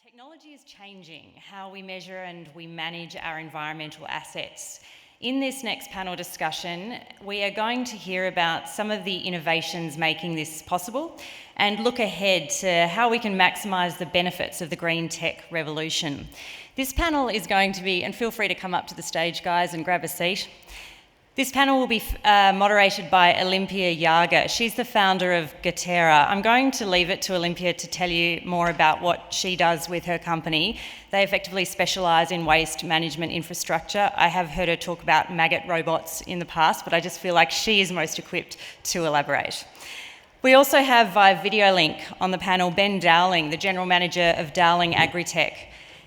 Technology is changing how we measure and we manage our environmental assets. In this next panel discussion, we are going to hear about some of the innovations making this possible and look ahead to how we can maximise the benefits of the green tech revolution. This panel is going to be, and feel free to come up to the stage, guys, and grab a seat. This panel will be moderated by Olympia Yarger. She's the founder of Goterra. I'm going to leave it to Olympia to tell you more about what she does with her company. They effectively specialise in waste management infrastructure. I have heard her talk about maggot robots in the past, but I just feel like she is most equipped to elaborate. We also have via video link on the panel Ben Dowling, the General Manager of Dowling AgriTech.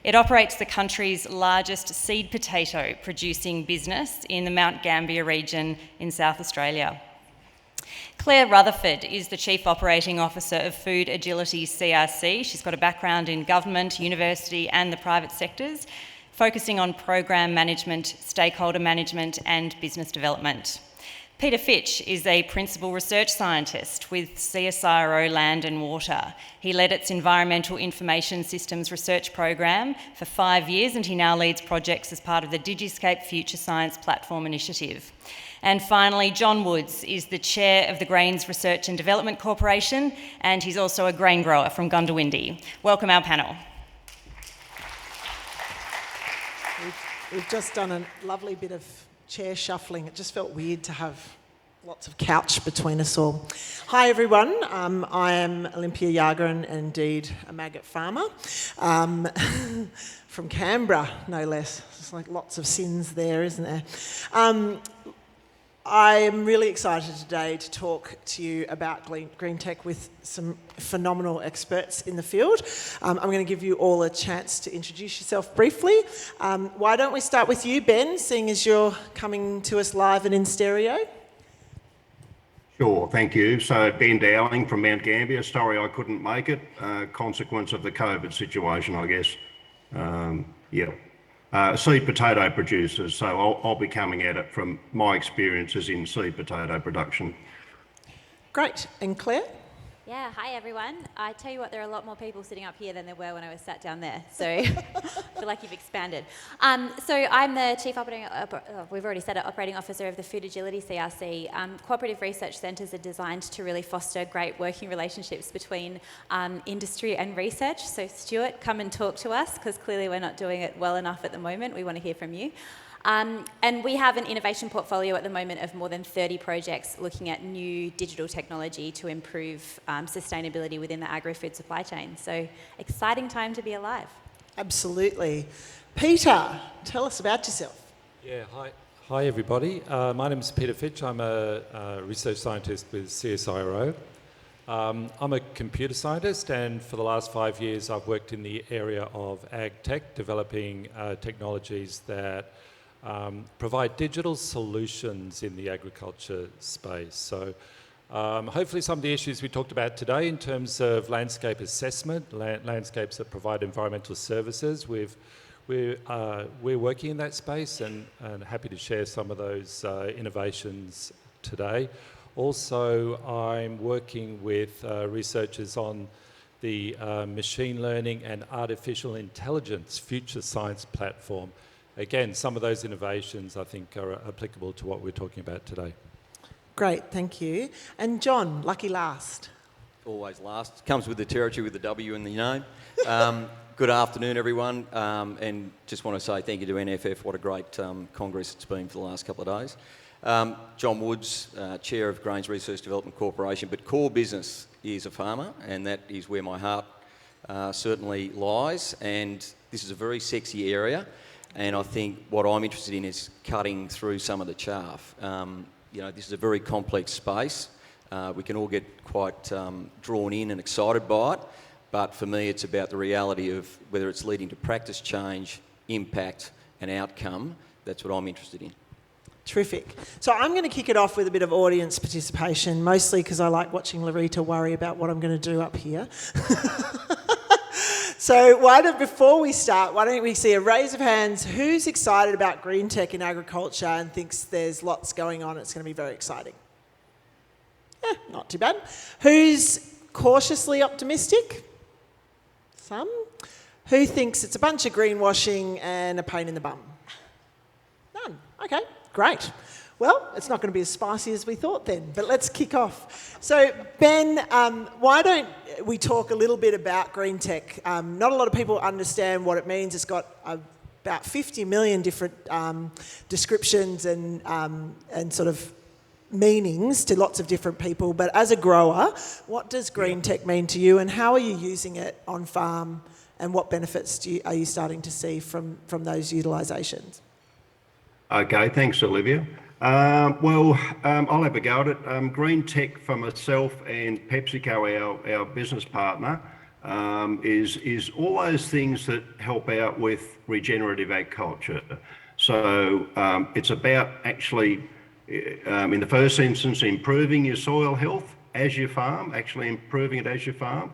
It operates the country's largest seed potato producing business in the Mount Gambier region in South Australia. Clare Rutherford is the Chief Operating Officer of Food Agility CRC. She's got a background in government, university and the private sectors, focusing on program management, stakeholder management and business development. Fitch is a principal research scientist with CSIRO Land and Water. He led its Environmental Information Systems research program for 5 years, and he now leads projects as part of the Digiscape Future Science Platform Initiative. And finally, John Woods is the chair of the Grains Research and Development Corporation, and he's also a grain grower from Goondiwindi. Welcome our panel. We've just done a lovely bit of chair shuffling. It just felt weird to have lots of couch between us all. Hi everyone, I am Olympia Yarger and indeed a maggot farmer from Canberra, no less. There's like lots of sins there, isn't there? I am really excited today to talk to you about green tech with some phenomenal experts in the field. I'm going to give you all a chance to introduce yourself briefly. Why don't we start with you, Ben, seeing as you're coming to us live and in stereo? Sure, thank you. So Ben Dowling from Mount Gambier. Sorry I couldn't make it. Consequence of the COVID situation, I guess. Seed potato producers, so I'll be coming at it from my experiences in seed potato production. Great. And Claire? Yeah, hi everyone. I tell you what, there are a lot more people sitting up here than there were when I was sat down there, so I feel like you've expanded. So I'm the Chief Operating, we've already said it, Operating Officer of the Food Agility CRC. Cooperative research centres are designed to really foster great working relationships between industry and research. So Stuart, come and talk to us, because clearly we're not doing it well enough at the moment. We want to hear from you. And we have an innovation portfolio at the moment of more than 30 projects looking at new digital technology to improve sustainability within the agri-food supply chain. So exciting time to be alive. Absolutely. Peter, tell us about yourself. Yeah, hi everybody. My name is Peter Fitch. I'm a research scientist with CSIRO. I'm a computer scientist, and for the last 5 years I've worked in the area of AgTech, developing technologies that provide digital solutions in the agriculture space. So hopefully some of the issues we talked about today in terms of landscape assessment, landscapes that provide environmental services, we're working in that space and happy to share some of those innovations today. Also, I'm working with researchers on the machine learning and artificial intelligence future science platform. Again, some of those innovations I think are applicable to what we're talking about today. Great, thank you. And John, lucky last. Always last. Comes with the territory with the W in the name. Good afternoon, everyone. And just want to say thank you to NFF. What a great congress it's been for the last couple of days. John Woods, Chair of Grains Research Development Corporation, but core business is a farmer, and that is where my heart certainly lies. And this is a very sexy area. And I think what I'm interested in is cutting through some of the chaff. This is a very complex space. We can all get quite drawn in and excited by it. But for me, it's about the reality of whether it's leading to practice change, impact and outcome. That's what I'm interested in. Terrific. So I'm going to kick it off with a bit of audience participation, mostly because I like watching Larita worry about what I'm going to do up here. So before we start, why don't we see a raise of hands? Who's excited about green tech in agriculture and thinks there's lots going on? It's going to be very exciting. Yeah, not too bad. Who's cautiously optimistic? Some. Who thinks it's a bunch of greenwashing and a pain in the bum? None. Okay, great. Well, it's not going to be as spicy as we thought then, but let's kick off. So, Ben, why don't we talk a little bit about Greentech? Not a lot of people understand what it means. It's got about 50 million different descriptions and sort of meanings to lots of different people. But as a grower, what does Greentech mean to you, and how are you using it on farm, and what benefits are you starting to see from those utilisations? Okay, thanks, Olivia. I'll have a go at it. Greentech for myself and PepsiCo, our business partner, is all those things that help out with regenerative agriculture. So it's about actually, in the first instance, improving your soil health as you farm, actually improving it as you farm.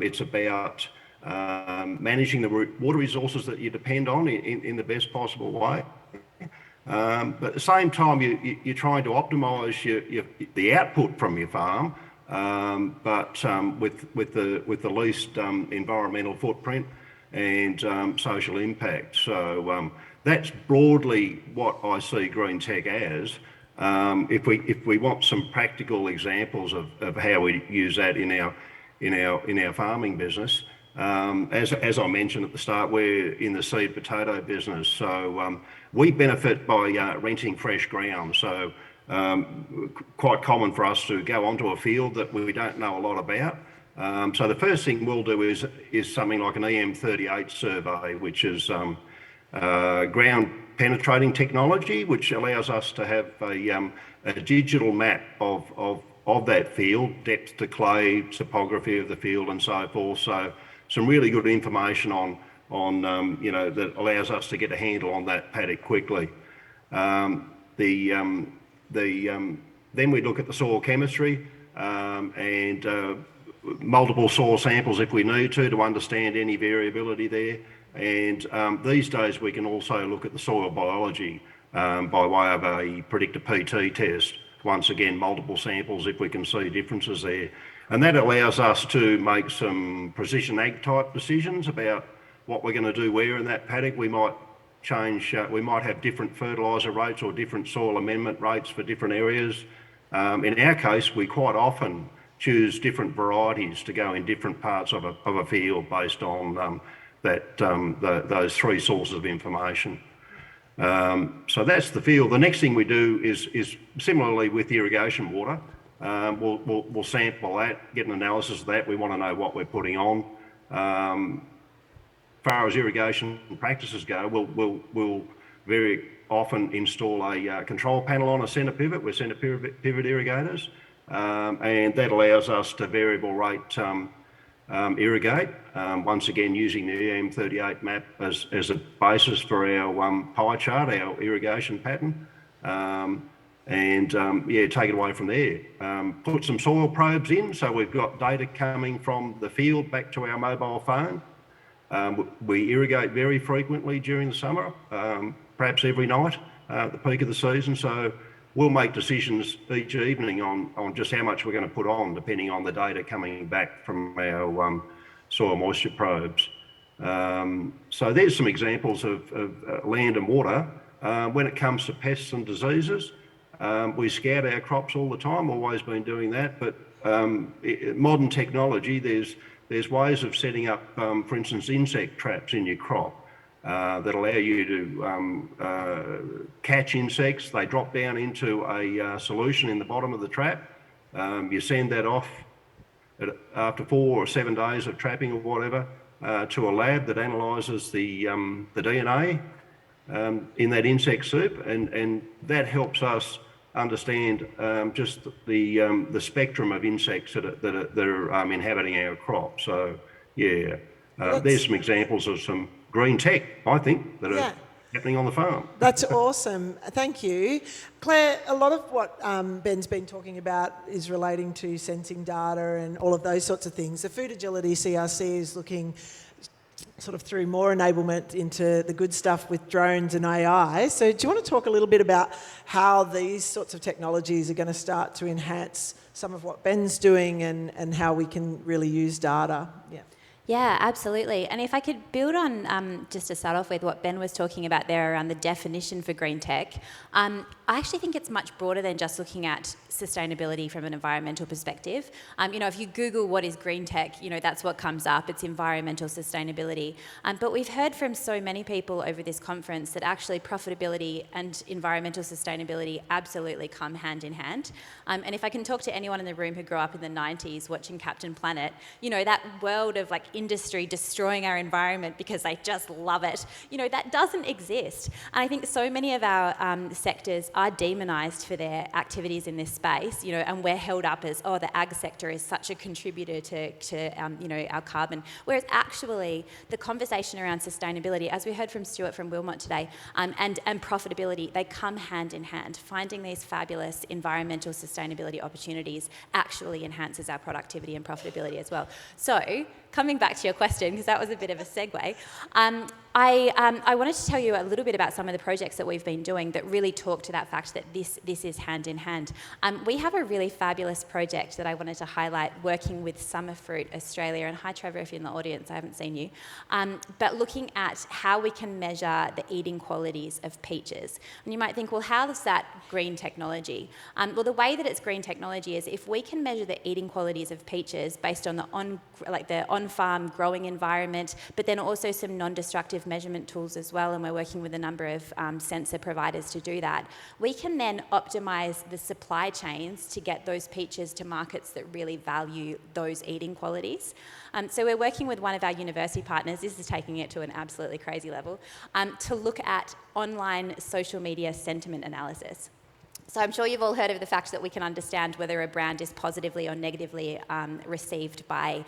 It's about managing the water resources that you depend on in the best possible way. But at the same time, you're trying to optimise the output from your farm, but with the least environmental footprint and social impact. So that's broadly what I see Greentech as. If we want some practical examples of how we use that in our farming business, as I mentioned at the start, we're in the seed potato business, so we benefit by renting fresh ground. So quite common for us to go onto a field that we don't know a lot about. So the first thing we'll do is something like an Em38 survey, which is ground penetrating technology, which allows us to have a digital map of that field, depth to clay, topography of the field, and so forth. So some really good information on that allows us to get a handle on that paddock quickly. Then we look at the soil chemistry and multiple soil samples if we need to understand any variability there. And these days we can also look at the soil biology by way of a predictor PT test. Once again, multiple samples if we can see differences there. And that allows us to make some precision ag type decisions about what we're going to do where in that paddock. We might change, we might have different fertiliser rates or different soil amendment rates for different areas. In our case, we quite often choose different varieties to go in different parts of a field based on those three sources of information. So that's the field. The next thing we do is similarly with irrigation water. We'll sample that, get an analysis of that. We want to know what we're putting on. As far as irrigation practices go, we'll very often install a control panel on a centre pivot. We're centre pivot irrigators, and that allows us to variable rate irrigate. Once again, using the Em38 map as a basis for our pie chart, our irrigation pattern. Take it away from there. Put some soil probes in, so we've got data coming from the field back to our mobile phone. We irrigate very frequently during the summer, perhaps every night at the peak of the season. So we'll make decisions each evening on just how much we're going to put on, depending on the data coming back from our soil moisture probes. So there's some examples of land and water. When it comes to pests and diseases, we scout our crops all the time, always been doing that, but modern technology, there's ways of setting up, for instance, insect traps in your crop that allow you to catch insects. They drop down into a solution in the bottom of the trap. You send that off after 4 or 7 days of trapping or whatever to a lab that analyses the DNA in that insect soup, and that helps us understand just the spectrum of insects that are inhabiting our crop. So yeah, there's some examples of some green tech, I think, that are happening on the farm. That's awesome. Thank you. Claire, a lot of what Ben's been talking about is relating to sensing data and all of those sorts of things. The Food Agility CRC is looking sort of through more enablement into the good stuff with drones and AI. So do you want to talk a little bit about how these sorts of technologies are going to start to enhance some of what Ben's doing and how we can really use data? Yeah, absolutely. And if I could build on, just to start off with what Ben was talking about there around the definition for green tech, I actually think it's much broader than just looking at sustainability from an environmental perspective. If you Google what is green tech, that's what comes up. It's environmental sustainability. But we've heard from so many people over this conference that actually profitability and environmental sustainability absolutely come hand in hand. And if I can talk to anyone in the room who grew up in the 90s watching Captain Planet, that world of industry destroying our environment because they just love it, that doesn't exist. And I think so many of our sectors are demonised for their activities in this space, and we're held up as, the ag sector is such a contributor to our carbon. Whereas actually the conversation around sustainability, as we heard from Stuart from Wilmot today, and profitability, they come hand in hand. Finding these fabulous environmental sustainability opportunities actually enhances our productivity and profitability as well. So, coming back to your question, because that was a bit of a segue, I wanted to tell you a little bit about some of the projects that we've been doing that really talk to that fact that this is hand in hand. We have a really fabulous project that I wanted to highlight working with Summerfruit Australia, and hi Trevor if you're in the audience, I haven't seen you, but looking at how we can measure the eating qualities of peaches. And you might think, well, how is that green technology? Well, the way that it's green technology is if we can measure the eating qualities of peaches based on the on-farm growing environment, but then also some non-destructive measurement tools as well, and we're working with a number of sensor providers to do that. We can then optimise the supply chains to get those peaches to markets that really value those eating qualities. So we're working with one of our university partners, this is taking it to an absolutely crazy level, to look at online social media sentiment analysis. So I'm sure you've all heard of the fact that we can understand whether a brand is positively or negatively received by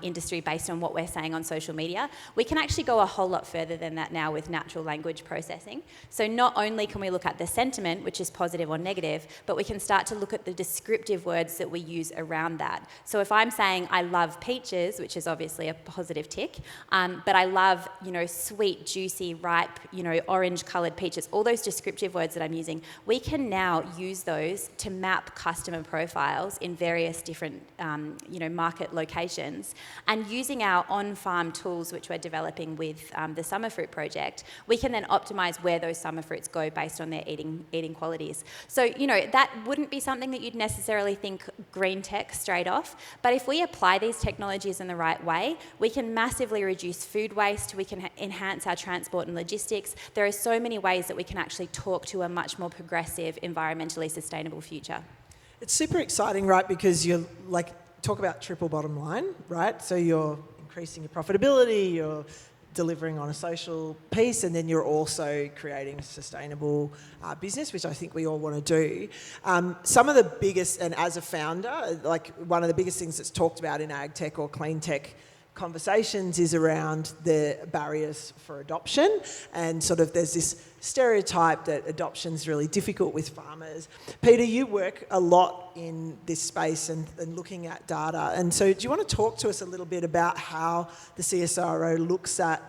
industry based on what we're saying on social media. We can actually go a whole lot further than that now with natural language processing. So not only can we look at the sentiment, which is positive or negative, but we can start to look at the descriptive words that we use around that. So if I'm saying I love peaches, which is obviously a positive tick, but I love, sweet, juicy, ripe, orange-coloured peaches, all those descriptive words that I'm using, we can now use those to map customer profiles in various different market locations, and using our on-farm tools which we're developing with the Summerfruit project, we can then optimise where those summer fruits go based on their eating qualities. So that wouldn't be something that you'd necessarily think green tech straight off, but if we apply these technologies in the right way, we can massively reduce food waste, we can enhance our transport and logistics. There are so many ways that we can actually talk to a much more progressive, environmentally sustainable future. It's super exciting, right? Because you're talk about triple bottom line, right? So you're increasing your profitability, you're delivering on a social piece, and then you're also creating a sustainable business, which I think we all want to do. Some of the biggest, and as a founder, one of the biggest things that's talked about in ag tech or clean tech conversations is around the barriers for adoption, and sort of there's this stereotype that adoption's really difficult with farmers. Peter, you work a lot in this space and looking at data, and so do you want to talk to us a little bit about how the CSIRO looks at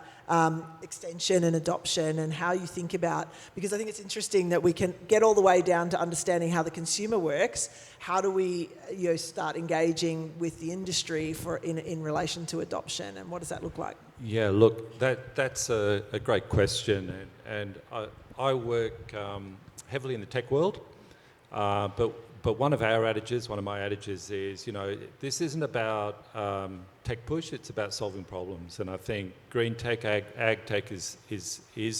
extension and adoption, and how you think about, because I think it's interesting that we can get all the way down to understanding how the consumer works. How do we start engaging with the industry in relation to adoption, and what does that look like? Yeah, look, that's a great question, and I work heavily in the tech world, but one of my adages is, this isn't about tech push, it's about solving problems. And I think green tech, ag tech is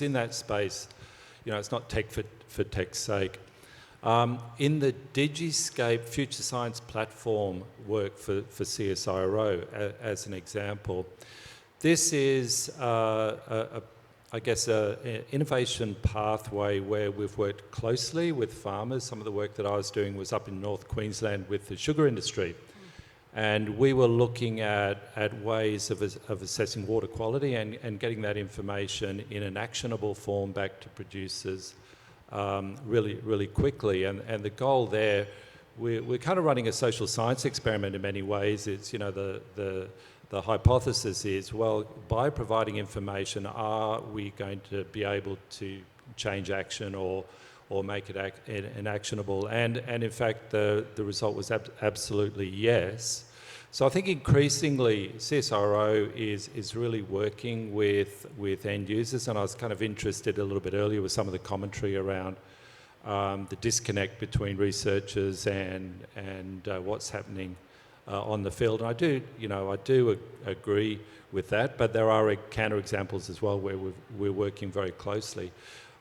in that space. It's not tech for tech's sake. In the Digiscape Future Science Platform work for CSIRO, as an example, this is an innovation pathway where we've worked closely with farmers. Some of the work that I was doing was up in North Queensland with the sugar industry. And we were looking at ways of assessing water quality and getting that information in an actionable form back to producers really, really quickly. And the goal there, we're kind of running a social science experiment in many ways. It's, the hypothesis is, well, by providing information, are we going to be able to change action or make it actionable? And in fact, the result was absolutely yes. So I think increasingly CSIRO is really working with end users, and I was kind of interested a little bit earlier with some of the commentary around the disconnect between researchers and what's happening on the field. And I do agree with that, but there are counter examples as well where we're working very closely.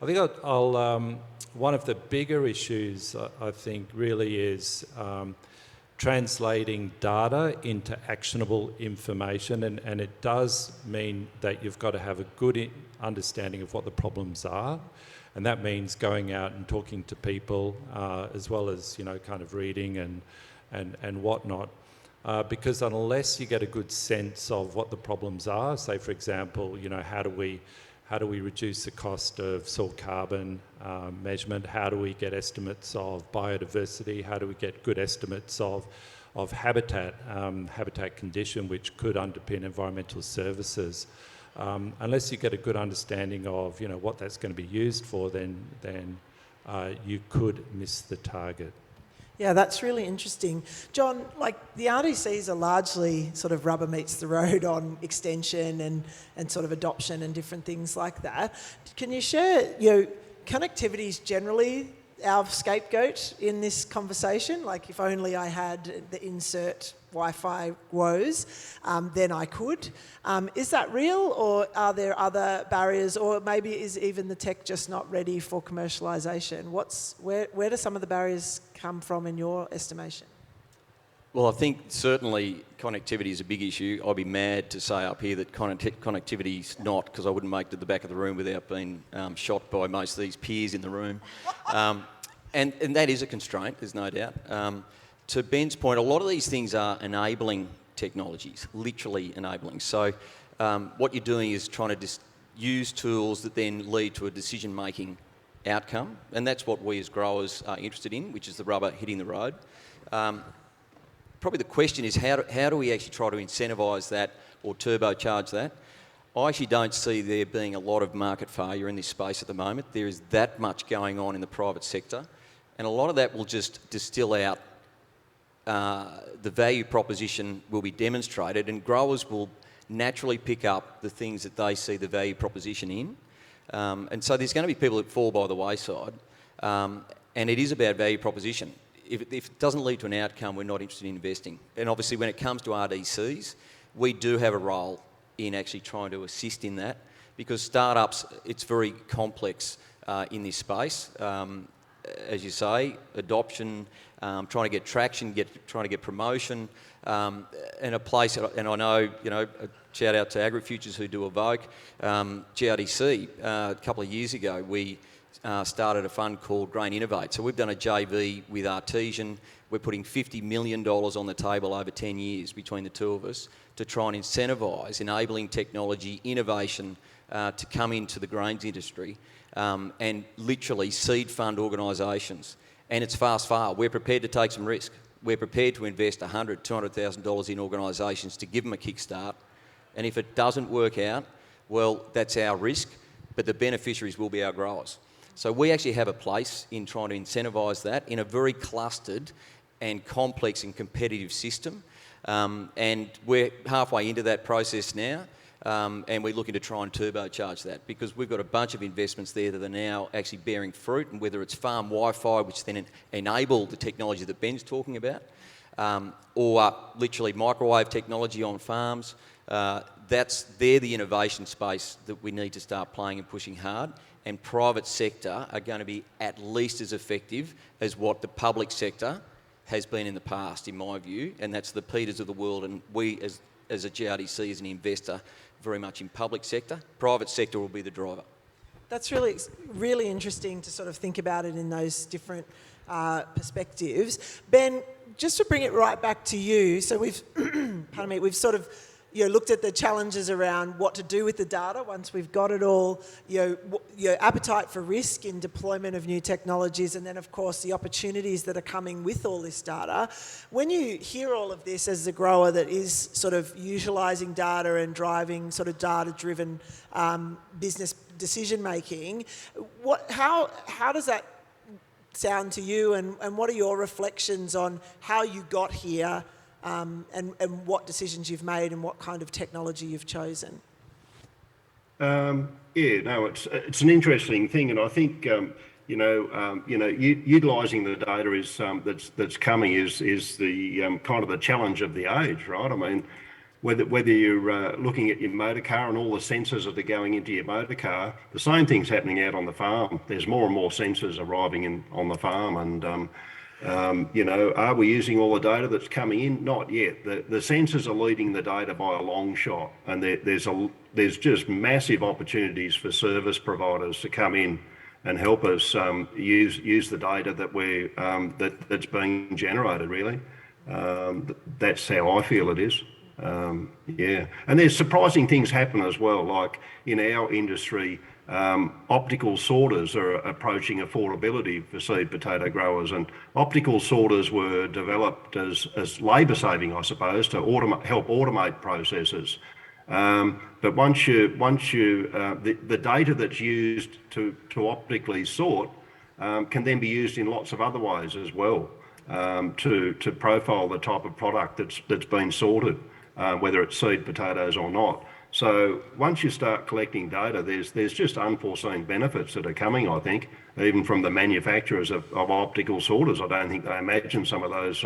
I think one of the bigger issues I think really is translating data into actionable information, and it does mean that you've got to have a good understanding of what the problems are, and that means going out and talking to people as well as kind of reading and whatnot, because unless you get a good sense of what the problems are, say for example, how do we reduce the cost of soil carbon measurement? How do we get estimates of biodiversity? How do we get good estimates of habitat condition, which could underpin environmental services? Unless you get a good understanding of what that's going to be used for, then you could miss the target. Yeah, that's really interesting. John, the RDCs are largely sort of rubber meets the road on extension and sort of adoption and different things like that. Can you share, connectivity is generally our scapegoat in this conversation? If only I had the insert Wi-Fi woes, then I could. Is that real, or are there other barriers, or maybe is even the tech just not ready for commercialisation? Where do some of the barriers come from in your estimation? Well, I think certainly connectivity is a big issue. I'd be mad to say up here that connectivity is not, because I wouldn't make it to the back of the room without being shot by most of these peers in the room. And that is a constraint, there's no doubt. To Ben's point, a lot of these things are enabling technologies, literally enabling. So what you're doing is trying to use tools that then lead to a decision-making outcome, and that's what we as growers are interested in, which is the rubber hitting the road. Probably the question is how do we actually try to incentivise that or turbocharge that? I actually don't see there being a lot of market failure in this space at the moment. There is that much going on in the private sector, and a lot of that will just distill out the value proposition will be demonstrated, and growers will naturally pick up the things that they see the value proposition in. And so there's going to be people that fall by the wayside, and it is about value proposition. If it doesn't lead to an outcome, we're not interested in investing. And obviously when it comes to RDCs, we do have a role in actually trying to assist in that, because startups, it's very complex in this space. As you say, adoption, trying to get traction, trying to get promotion, and a place, and I know, a shout out to AgriFutures who do Evoke. GRDC, a couple of years ago, we started a fund called Grain Innovate. So we've done a JV with Artesian. We're putting $50 million on the table over 10 years between the two of us to try and incentivise enabling technology, innovation to come into the grains industry, and literally seed fund organisations. And it's fast. We're prepared to take some risk. We're prepared to invest $100,000, $200,000 in organisations to give them a kickstart. And if it doesn't work out, well, that's our risk, but the beneficiaries will be our growers. So we actually have a place in trying to incentivise that in a very clustered and complex and competitive system. And we're halfway into that process now, and we're looking to try and turbocharge that, because we've got a bunch of investments there that are now actually bearing fruit, and whether it's farm Wi-Fi, which then enable the technology that Ben's talking about, or literally microwave technology on farms, they're the innovation space that we need to start playing and pushing hard. And private sector are going to be at least as effective as what the public sector has been in the past, in my view, and that's the Peters of the world. And we, as a GRDC, as an investor, very much in public sector. Private sector will be the driver. That's really, really interesting to sort of think about it in those different perspectives. Ben, just to bring it right back to you, so we've we've sort of looked at the challenges around what to do with the data once we've got it all, your appetite for risk in deployment of new technologies, and then of course the opportunities that are coming with all this data. When you hear all of this as a grower that is sort of utilising data and driving sort of data-driven business decision making, how does that sound to you, and what are your reflections on how you got here and what decisions you've made and what kind of technology you've chosen. It's an interesting thing, and I think utilising the data is that's coming is the kind of the challenge of the age, right? I mean, whether you're looking at your motor car and all the sensors that are going into your motor car, the same thing's happening out on the farm. There's more and more sensors arriving on the farm, and are we using all the data that's coming in? Not yet. The sensors are leading the data by a long shot, and there's just massive opportunities for service providers to come in and help us use the data that's being generated. Really, that's how I feel it is. And there's surprising things happen as well. Like in our industry, optical sorters are approaching affordability for seed potato growers, and optical sorters were developed as labour saving, I suppose, to help automate processes. But once the data that's used to optically sort can then be used in lots of other ways as well, to profile the type of product that's been sorted, whether it's seed potatoes or not. So once you start collecting data, there's just unforeseen benefits that are coming, I think, even from the manufacturers of optical sorters. I don't think they imagined some of those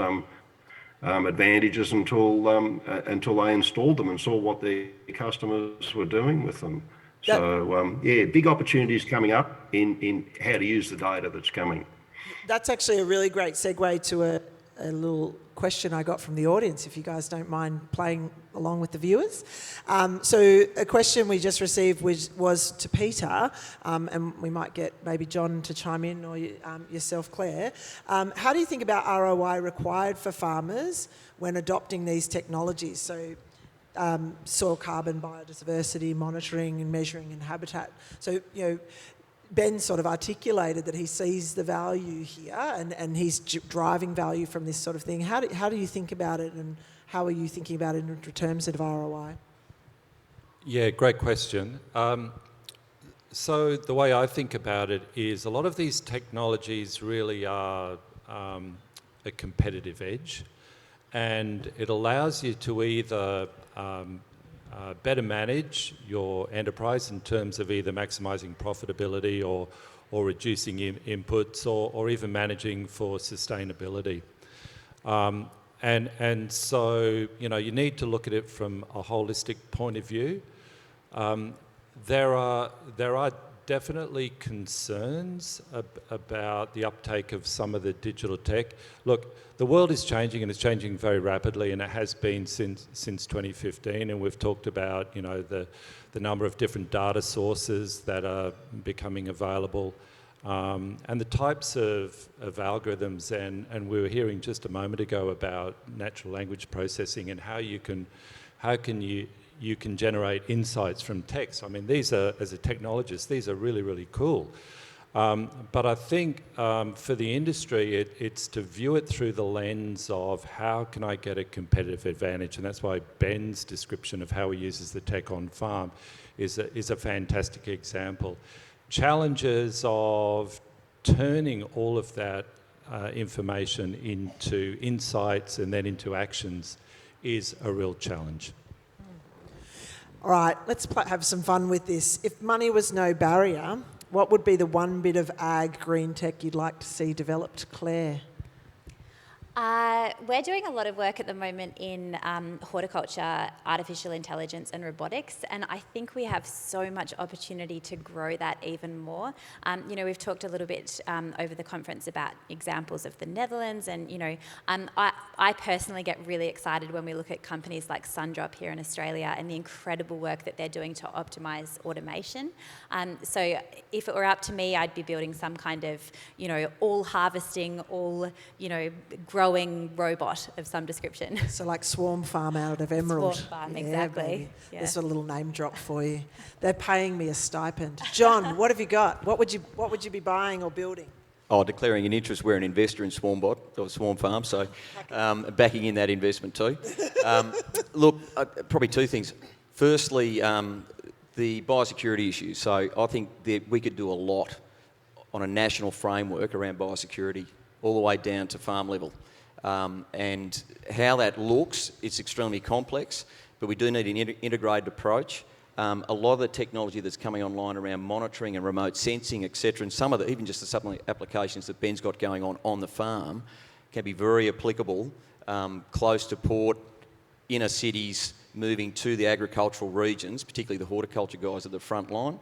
advantages until they installed them and saw what their customers were doing with them. So big opportunities coming up in how to use the data that's coming. That's actually a really great segue to a little question I got from the audience, if you guys don't mind playing along with the viewers. So a question we just received was to Peter, and we might get maybe John to chime in, or yourself, Claire. How do you think about ROI required for farmers when adopting these technologies? So soil carbon, biodiversity, monitoring and measuring and habitat. So, Ben sort of articulated that he sees the value here, and he's driving value from this sort of thing. How do you think about it, and how are you thinking about it in terms of ROI? Yeah, great question. So the way I think about it is a lot of these technologies really are a competitive edge, and it allows you to either better manage your enterprise in terms of either maximising profitability or reducing inputs, or even managing for sustainability. And so, you need to look at it from a holistic point of view. There are definitely concerns about the uptake of some of the digital tech. Look, the world is changing, and it's changing very rapidly, and it has been since 2015. And we've talked about the number of different data sources that are becoming available, and the types of algorithms. And we were hearing just a moment ago about natural language processing and how you can generate insights from text. I mean, these are, as a technologist, these are really, really cool. But I think for the industry, it's to view it through the lens of how can I get a competitive advantage, and that's why Ben's description of how he uses the tech on farm is a fantastic example. Challenges of turning all of that information into insights and then into actions is a real challenge. All right, let's have some fun with this. If money was no barrier, what would be the one bit of ag green tech you'd like to see developed, Claire? We're doing a lot of work at the moment in horticulture, artificial intelligence and robotics, and I think we have so much opportunity to grow that even more. We've talked a little bit over the conference about examples of the Netherlands, and I personally get really excited when we look at companies like Sundrop here in Australia and the incredible work that they're doing to optimise automation. So if it were up to me, I'd be building some kind of, all harvesting, all, growing robot of some description. So like Swarm Farm out of Emerald. Swarm Farm, exactly. Yeah. There's a little name drop for you. They're paying me a stipend. John, what have you got? What would you be buying or building? Declaring an interest. We're an investor in Swarmbot or Swarm Farm, so backing in that investment too. Look, probably two things. Firstly, the biosecurity issues. So I think that we could do a lot on a national framework around biosecurity, all the way down to farm level. And how that looks, it's extremely complex, but we do need an integrated approach. A lot of the technology that's coming online around monitoring and remote sensing, etc., and some of the, even just the supplement applications that Ben's got going on the farm, can be very applicable close to port, inner cities, moving to the agricultural regions, particularly the horticulture guys at the front line.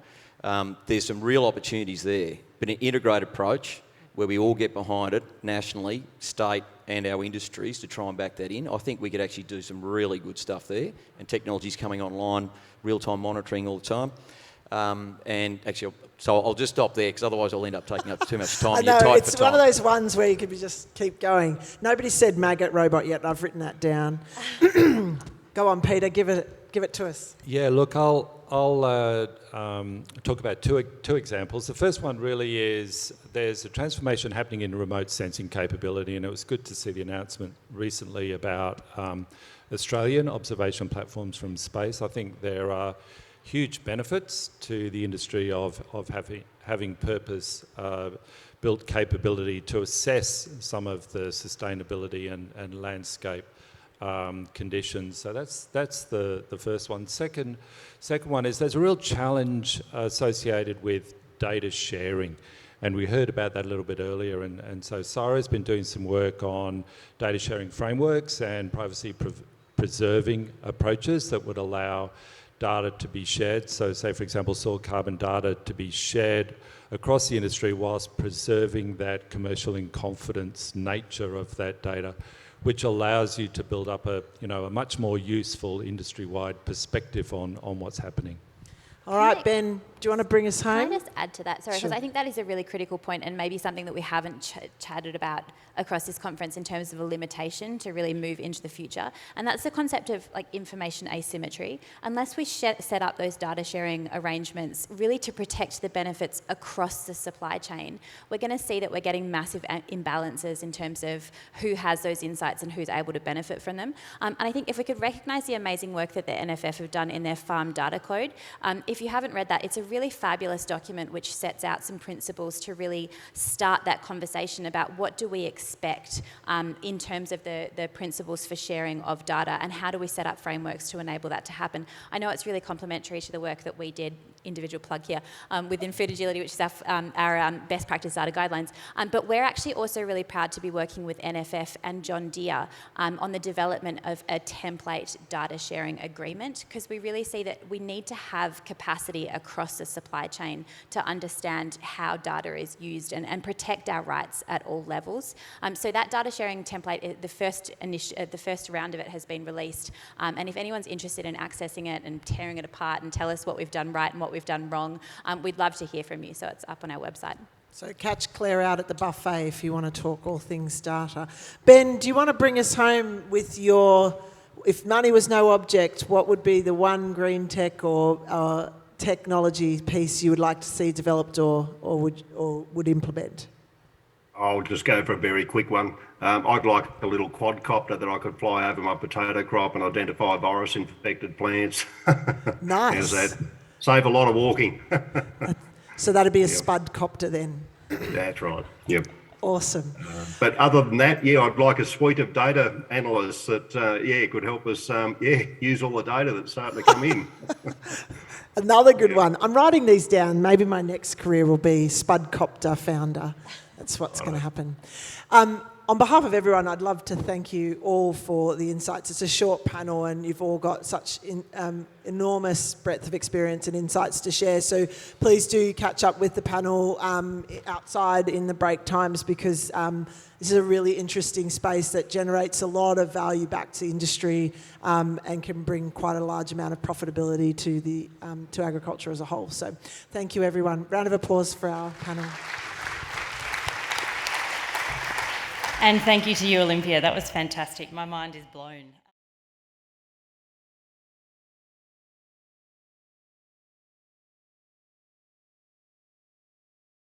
There's some real opportunities there, but an integrated approach where we all get behind it nationally, state and our industries to try and back that in. I think we could actually do some really good stuff there, and technology's coming online, real-time monitoring all the time. And actually, so I'll just stop there because otherwise I'll end up taking up too much time. I know, it's one of those ones where you could just keep going. Nobody said maggot robot yet, and I've written that down. Go on, Peter, give it to us. Yeah, look, I'll talk about two examples. The first one really is there's a transformation happening in remote sensing capability, and it was good to see the announcement recently about Australian observation platforms from space. I think there are huge benefits to the industry of having purpose-built capability to assess some of the sustainability and landscape conditions. So that's the first one. Second one is there's a real challenge associated with data sharing, and we heard about that a little bit earlier. And so CSIRO's been doing some work on data sharing frameworks and privacy preserving approaches that would allow data to be shared. So say, for example, soil carbon data to be shared across the industry whilst preserving that commercial in confidence nature of that data, which allows you to build up a much more useful industry-wide perspective on what's happening. All right, Ben, do you want to bring us home? Can I just add to that? Sorry, because Sure. I think that is a really critical point and maybe something that we haven't chatted about across this conference in terms of a limitation to really move into the future. And that's the concept of like information asymmetry. Unless we set up those data sharing arrangements really to protect the benefits across the supply chain, we're going to see that we're getting massive imbalances in terms of who has those insights and who's able to benefit from them. And I think if we could recognise the amazing work that the NFF have done in their farm data code, if you haven't read that, it's a really fabulous document which sets out some principles to really start that conversation about what do we expect in terms of the principles for sharing of data and how do we set up frameworks to enable that to happen. I know it's really complementary to the work that we did, individual plug here, within Food Agility, which is our best practice data guidelines. But we're actually also really proud to be working with NFF and John Deere on the development of a template data sharing agreement, because we really see that we need to have capacity across the supply chain to understand how data is used and protect our rights at all levels. So that data sharing template, the first round of it has been released, and if anyone's interested in accessing it and tearing it apart and tell us what we've done right and what we've done wrong, we'd love to hear from you, so it's up on our website. So catch Clare out at the buffet if you want to talk all things data. Ben, do you want to bring us home with your, if money was no object, what would be the one Greentech or technology piece you would like to see developed or would implement? I'll just go for a very quick one. I'd like a little quadcopter that I could fly over my potato crop and identify virus-infected plants. Nice. How's that? Save a lot of walking. So that'd be a spudcopter then. That's right. Yep. Awesome. But other than that, I'd like a suite of data analysts that, could help us, use all the data that's starting to come in. Another good one. I'm writing these down. Maybe my next career will be spudcopter founder. That's what's going to happen. On behalf of everyone, I'd love to thank you all for the insights. It's a short panel and you've all got such enormous breadth of experience and insights to share. So please do catch up with the panel outside in the break times, because this is a really interesting space that generates a lot of value back to industry and can bring quite a large amount of profitability to agriculture as a whole. So thank you, everyone. Round of applause for our panel. And thank you to you, Olympia. That was fantastic. My mind is blown.